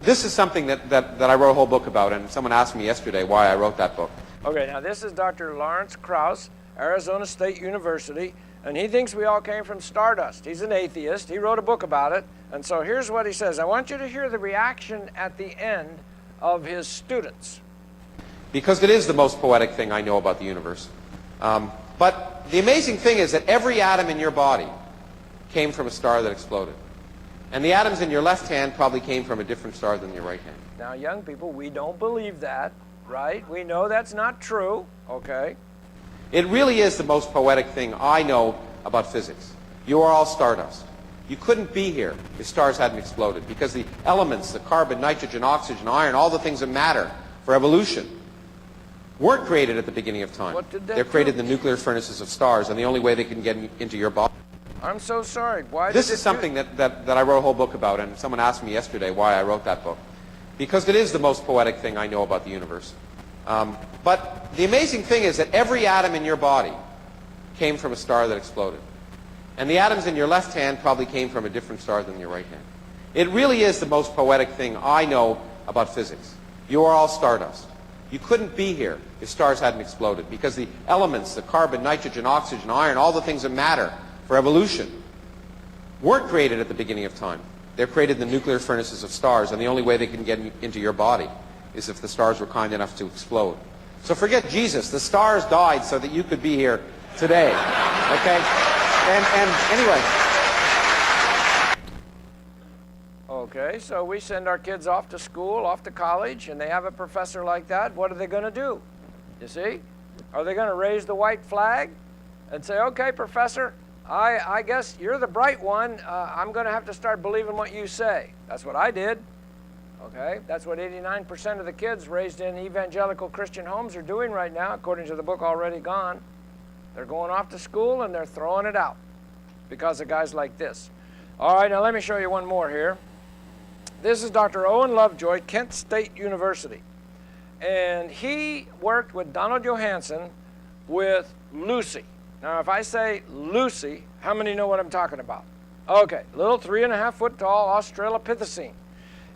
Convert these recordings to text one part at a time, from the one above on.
This is something that I wrote a whole book about, and someone asked me yesterday why I wrote that book. Okay, now this is Dr. Lawrence Krauss, Arizona State University, and he thinks we all came from stardust. He's an atheist. He wrote a book about it, and so here's what he says. I want you to hear the reaction at the end of his students. Because it is the most poetic thing I know about the universe. But the amazing thing is that every atom in your body came from a star that exploded. And the atoms in your left hand probably came from a different star than your right hand. Now, young people, we don't believe that, right? We know that's not true, okay? It really is the most poetic thing I know about physics. You are all stardust. You couldn't be here if stars hadn't exploded, because the elements, the carbon, nitrogen, oxygen, iron, all the things that matter for evolution, weren't created at the beginning of time. What did that They're created in the nuclear furnaces of stars, and the only way they can get into your body. I'm so sorry. Why This is something that I wrote a whole book about, and someone asked me yesterday why I wrote that book. Because it is the most poetic thing I know about the universe. But the amazing thing is that every atom in your body came from a star that exploded. And the atoms in your left hand probably came from a different star than your right hand. It really is the most poetic thing I know about physics. You are all stardust. You couldn't be here if stars hadn't exploded, because the elements, the carbon, nitrogen, oxygen, iron, all the things that matter for evolution, weren't created at the beginning of time. They're created in the nuclear furnaces of stars, and the only way they can get into your body is if the stars were kind enough to explode. So forget Jesus. The stars died so that you could be here today. Okay? And anyway. Okay, so we send our kids off to school, off to college, and they have a professor like that. What are they going to do? You see? Are they going to raise the white flag and say, okay, professor, I guess you're the bright one. I'm going to have to start believing what you say. That's what I did. Okay? That's what 89% of the kids raised in evangelical Christian homes are doing right now, according to the book Already Gone. They're going off to school and they're throwing it out because of guys like this. All right, now let me show you one more here. This is Dr. Owen Lovejoy, Kent State University. And he worked with Donald Johanson with Lucy. Now, if I say Lucy, how many know what I'm talking about? Okay, little 3.5 foot tall Australopithecine.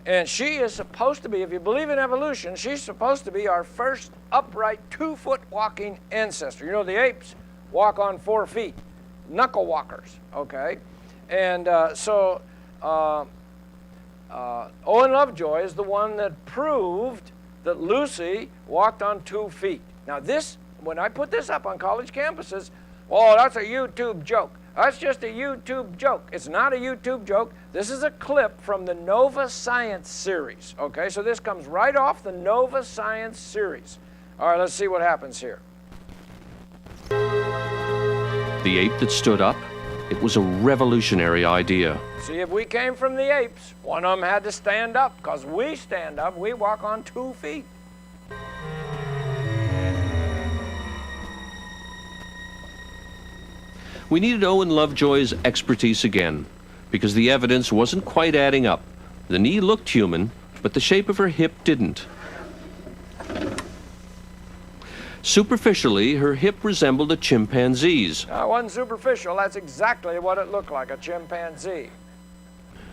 And she is supposed to be, if you believe in evolution, she's supposed to be our first upright 2-foot walking ancestor. You know, the apes walk on 4 feet, knuckle walkers, okay? And Owen Lovejoy is the one that proved that Lucy walked on 2 feet. Now this, when I put this up on college campuses, oh, that's a YouTube joke. That's just a YouTube joke. It's not a YouTube joke. This is a clip from the Nova Science series. Okay, so this comes right off the Nova Science series. All right, let's see what happens here. The ape that stood up, it was a revolutionary idea. See, if we came from the apes, one of them had to stand up, because we stand up, we walk on 2 feet. We needed Owen Lovejoy's expertise again, because the evidence wasn't quite adding up. The knee looked human, but the shape of her hip didn't. Superficially, her hip resembled a chimpanzee's. It wasn't superficial, that's exactly what it looked like, a chimpanzee.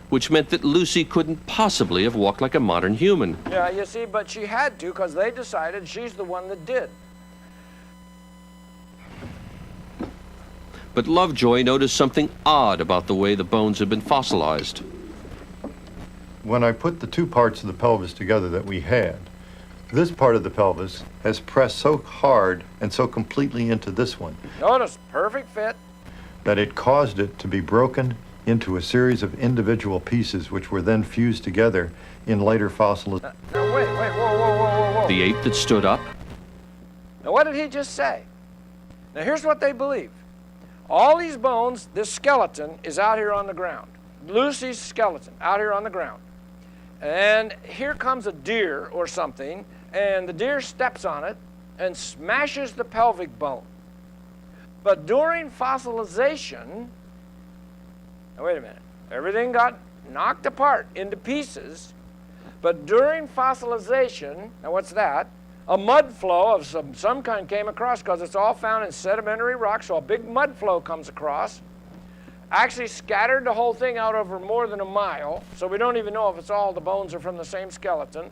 Which meant that Lucy couldn't possibly have walked like a modern human. Yeah, you see, but she had to, because they decided she's the one that did. But Lovejoy noticed something odd about the way the bones had been fossilized. When I put the two parts of the pelvis together that we had, this part of the pelvis has pressed so hard and so completely into this one. Notice, perfect fit. That it caused it to be broken into a series of individual pieces which were then fused together in later fossilization. Now wait, whoa. The ape that stood up? Now what did he just say? Now here's what they believe. All these bones, this skeleton is out here on the ground. Lucy's skeleton out here on the ground. And here comes a deer or something, and the deer steps on it and smashes the pelvic bone. But during fossilization, now wait a minute, everything got knocked apart into pieces, but during fossilization, now what's that? A mud flow of some kind came across, because it's all found in sedimentary rock, so a big mud flow comes across, actually scattered the whole thing out over more than a mile, so we don't even know if it's all the bones are from the same skeleton.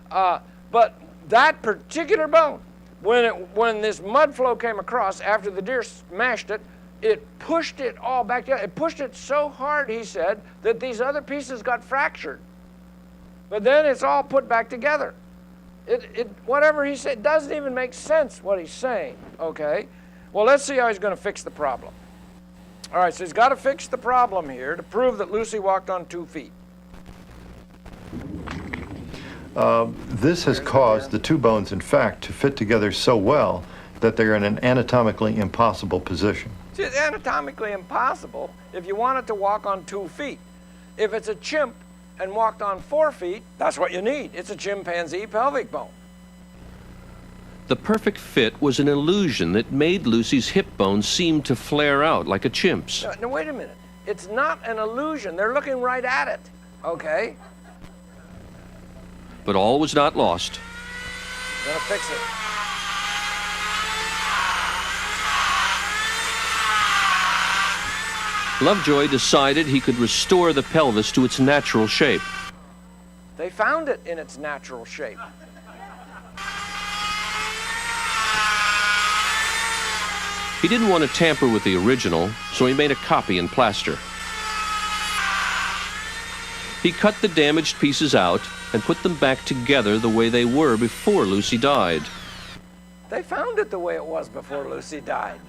But that particular bone, when this mud flow came across after the deer smashed it, it pushed it all back together. It pushed it so hard, he said, that these other pieces got fractured. But then it's all put back together. Whatever he said doesn't even make sense what he's saying, okay? Well, let's see how he's going to fix the problem. All right, so he's got to fix the problem here to prove that Lucy walked on 2 feet. This has caused the two bones, in fact, to fit together so well that they're in an anatomically impossible position. See, it's anatomically impossible if you want it to walk on 2 feet. If it's a chimp and walked on 4 feet, that's what you need. It's a chimpanzee pelvic bone. The perfect fit was an illusion that made Lucy's hip bone seem to flare out like a chimp's. Now, wait a minute. It's not an illusion. They're looking right at it, okay? But all was not lost. Gonna fix it. Lovejoy decided he could restore the pelvis to its natural shape. They found it in its natural shape. He didn't want to tamper with the original, so he made a copy in plaster. He cut the damaged pieces out and put them back together the way they were before Lucy died. They found it the way it was before Lucy died.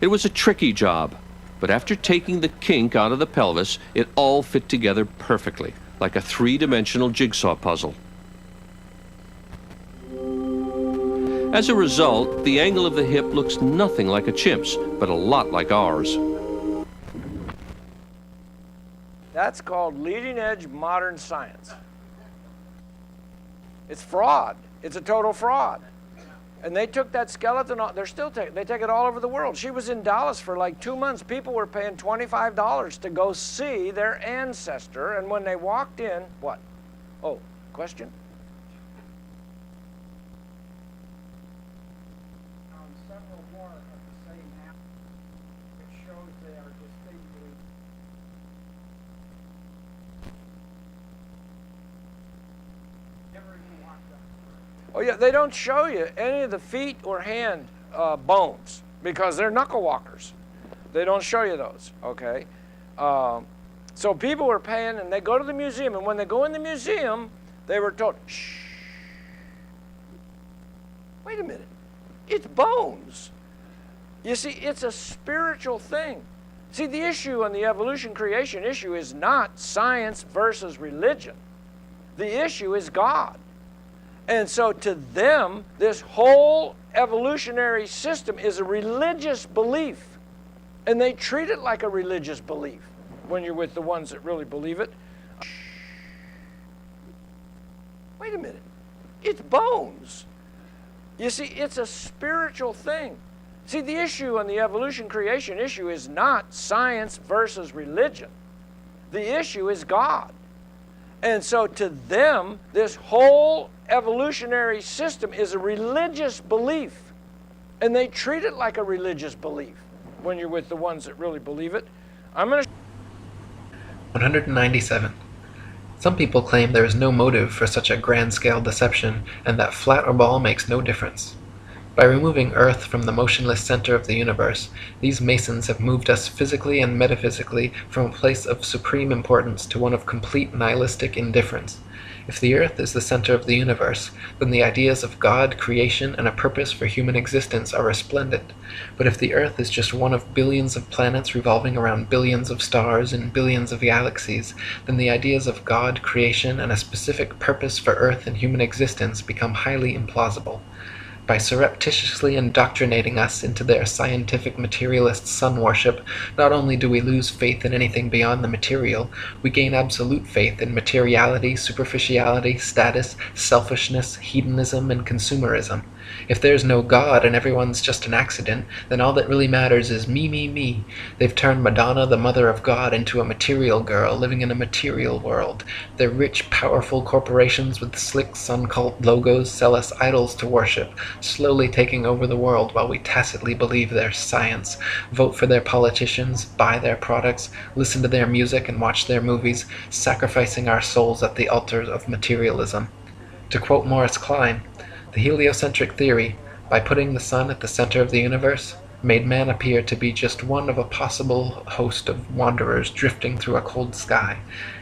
It was a tricky job, but after taking the kink out of the pelvis, it all fit together perfectly, like a three-dimensional jigsaw puzzle. As a result, the angle of the hip looks nothing like a chimp's, but a lot like ours. That's called leading-edge modern science. It's fraud. It's a total fraud. And they took that skeleton, they're still taking, they take it all over the world. She was in Dallas for like 2 months. People were paying $25 to go see their ancestor, and when they walked in, what? Oh, question? Several more of the same apple, which shows they are distinctly never even walked up. Oh yeah, they don't show you any of the feet or hand bones because they're knuckle walkers. They don't show you those, okay? So people were paying, and they go to the museum, and when they go in the museum, they were told, shh, wait a minute, it's bones. You see, it's a spiritual thing. See, the issue on the evolution creation issue is not science versus religion. The issue is God. And so to them, this whole evolutionary system is a religious belief. And they treat it like a religious belief when you're with the ones that really believe it. Wait a minute, it's bones. You see, it's a spiritual thing. See, the issue on the evolution creation issue is not science versus religion. The issue is God. And so to them, this whole evolutionary system is a religious belief. And they treat it like a religious belief when you're with the ones that really believe it. I'm going to 197. Some people claim there is no motive for such a grand-scale deception, and that flat or ball makes no difference. By removing Earth from the motionless center of the universe, these Masons have moved us physically and metaphysically from a place of supreme importance to one of complete nihilistic indifference. If the Earth is the center of the universe, then the ideas of God, creation, and a purpose for human existence are resplendent. But if the Earth is just one of billions of planets revolving around billions of stars in billions of galaxies, then the ideas of God, creation, and a specific purpose for Earth and human existence become highly implausible. By surreptitiously indoctrinating us into their scientific materialist sun worship, not only do we lose faith in anything beyond the material, we gain absolute faith in materiality, superficiality, status, selfishness, hedonism, and consumerism. If there's no God and everyone's just an accident, then all that really matters is me, me, me. They've turned Madonna, the mother of God, into a material girl living in a material world. Their rich, powerful corporations with slick sun cult logos sell us idols to worship, slowly taking over the world while we tacitly believe their science, vote for their politicians, buy their products, listen to their music and watch their movies, sacrificing our souls at the altars of materialism. To quote Morris Klein, the heliocentric theory, by putting the sun at the center of the universe, made man appear to be just one of a possible host of wanderers drifting through a cold sky.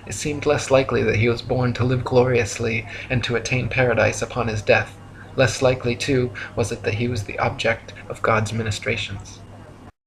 It seemed less likely that he was born to live gloriously and to attain paradise upon his death. Less likely, too, was it that he was the object of God's ministrations.